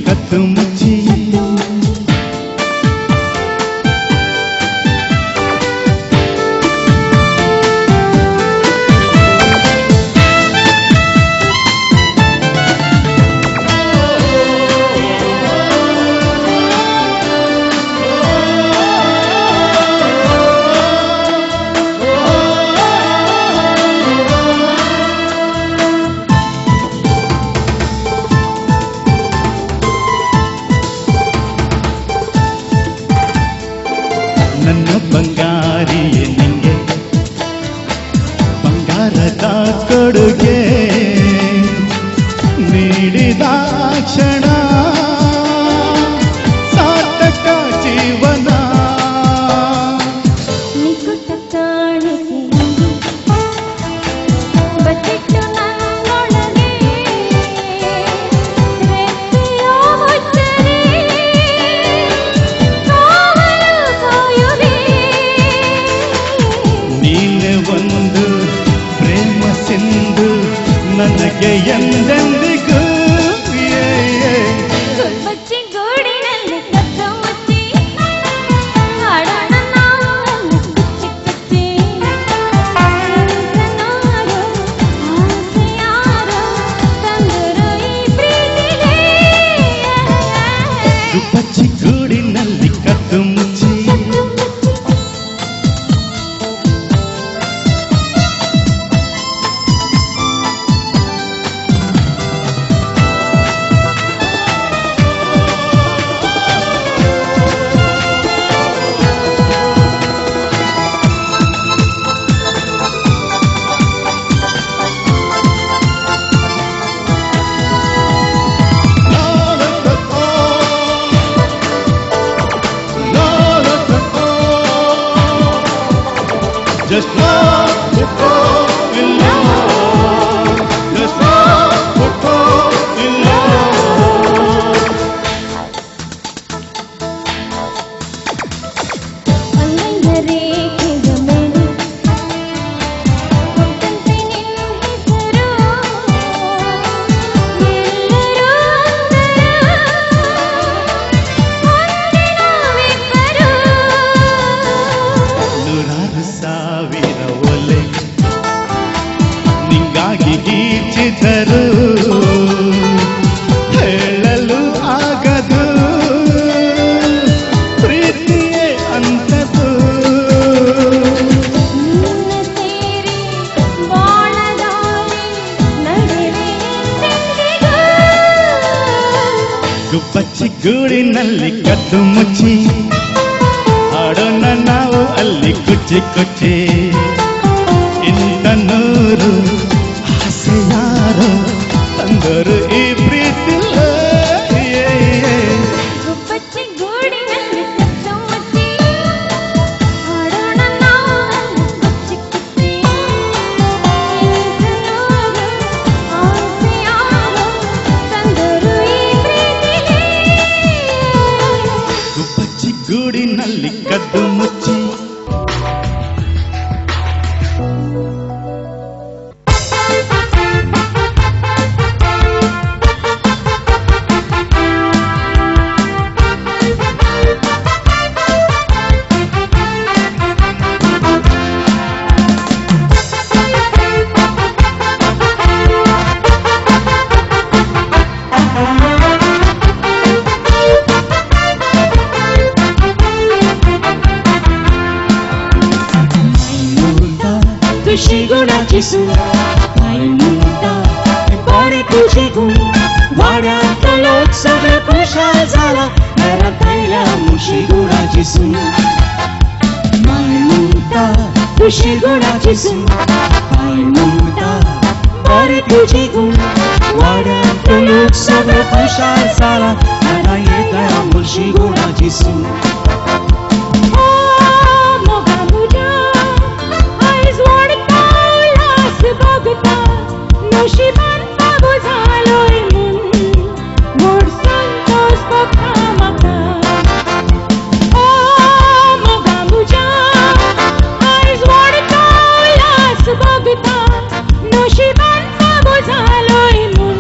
ಕದ್ದು ಮುಚ್ಚಿ ನನ್ನ ಬಂಗಾರಿಯೇ ನಿಂಗೆ ಬಂಗಾರದ ಕೊಡುಗೆ ನೀಡಿದ ಕ್ಷಣ ಸಾರ್ಥಕ ಜೀವನ ನಿಕಟ ಕಾಣಿಕೆ ಬಚ್ಚಿಟ್ಟು ನನ್ನೊಳಗೆ ಪ್ರೀತಿಯ ಹೊತ್ತರೆ ಕಾವಲು ಕಾಯುವೆ ನೀನೆ ಒಂದು ಪ್ರೇಮ ಸಿಂಧು ನನಗೆ ಎಂದೆಂದಿಗೂ ಬಚ್ಚಿ ಗೂಡಿನಲ್ಲಿ ಕದ್ದು ಮುಚ್ಚಿ ಹಾಡೋಣ ನಾವು ಕುಚ್ಚಿ ಕುಚ್ಚಿ ಇಂಥನಾರು ಆಸೆ ಯಾರು ತಂದರು ಈ ಪ್ರೀತಿಗೆ ಬಚ್ಚಿ ಗೂಡಿನಲ್ಲಿ ಕದ್ದು ಮುಚ್ಚಿ Just love to fall in love. Just love to fall in love. ಅಂಗೈನ ರೇಖೆಯ ಮೇಲೆ ಕೊಟ್ಟಂತೆ ನಿನ್ನ ಹೆಸರು ಎಲ್ಲರೂ ಒಂದೇ ನಾವಿಬ್ಬರು ನೂರಾರು ಸಾವಿರ ಒಲೆ ನಿಂಗಾಗಿ ಗೀಚಿದರು ಹೇಳಲು ಆಗದು ಪ್ರೀತಿಯೇ ಅಂತದು ನಿನ್ನ ಸೇರಿ ಬಾಳದಾರಿ ನಡೆವೆ ಎಂದೆಂದಿಗೂ ಗುಬ್ಬಚ್ಚಿ ಗೂಡಿನಲ್ಲಿ ಕದ್ದು ಮುಚ್ಚಿ ಆಡೋಣ ನಾವು ಅಲ್ಲಿ ಕುಚ್ಚಿ ಕುಚ್ಚಿ ಇಂಥ ನೂರು ಆಸೆ ಯಾರು ತಂದರು ಈ ಪ್ರೀತಿ ಗುಬ್ಬಚ್ಚಿ ಗೂಡಿನಲ್ಲಿ ಕದ್ದು ಮುಚ್ಚಿ ಹಾಡೋಣ ನಾವು ಕುಚ್ಚಿ ಕುಚ್ಚಿ ಇಂಥನಾರು ಆಸೆ ಯಾರು ತಂದರು ಈ ಪ್ರೀತಿಗೆ ಗುಬ್ಬಚ್ಚಿ ಗೂಡಿನಲ್ಲಿ ಕದ್ದು ಮುಚ್ಚಿ खुशी गुणाची बरे तुझी गुण वाड्यात लोक सगळे खुशाल झाला घरात पहिल्या मुशी गुणाची सून माय मुक्ता खुशी गुणाची सून माय मुक्ता बरे तुझी गुण वाड्यात लोक सगळे खुशाल झाला घरात येत्या मुशी गुणाची सून नशिबांचा बोझालोय मन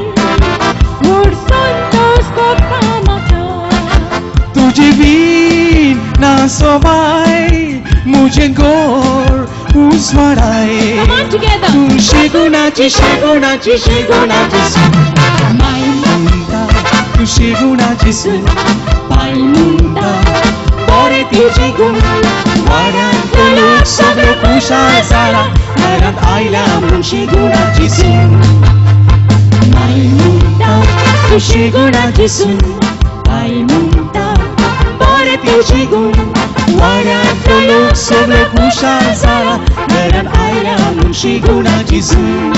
मोड संतोष बघता सबाय मुझे गोर उस्माडाय Come on together. तू शेगुणाची शेगुणाची शेगुणाची सून माय मुंडा तू शेगुणाची सून माय मुंडा बरे तिची गुण वाड्यात लोक सगळे खुशाल झाला घरात आईला म्हणून शेगुणाची सून माय मुंडा तू शेगुणाची सून माय मुंडा बरे तिची गुण वाड्यात लोक सगळे खुशाल झाला घरात आईला म्हणून शेगुणाची सून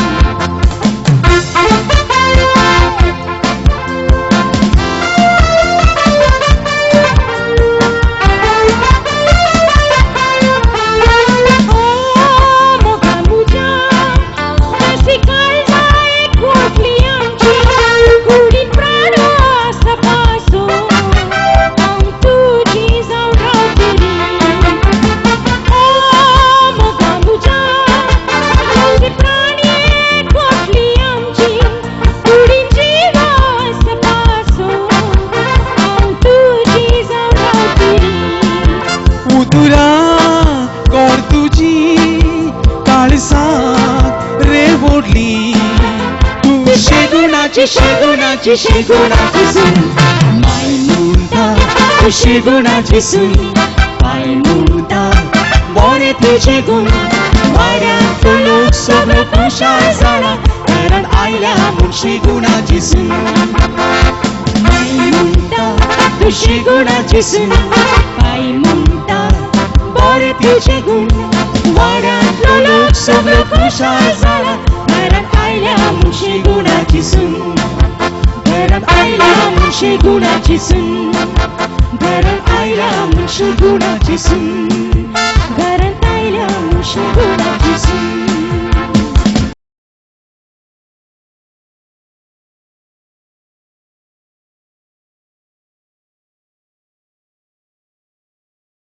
शेगुणाची शेगुणाची सून माय मुंडा तू शेगुणाची सून माय मुंडा बरे तुझे गुण वाड्यात लोक सगळे खुशाल झाला घरात आईला म्हणून शेगुणाची सून माय मुंडा तू शेगुणाची सून माय मुंडा बरे तुझे गुण वाड्यात लोक सगळे खुशाल झाला घरात आईला म्हणून शेगुणाची सून घरात आईला म्हणून शेगुणाची सून घरात आईला म्हणून शेगुणाची सून घरात आईला म्हणून शेगुणाची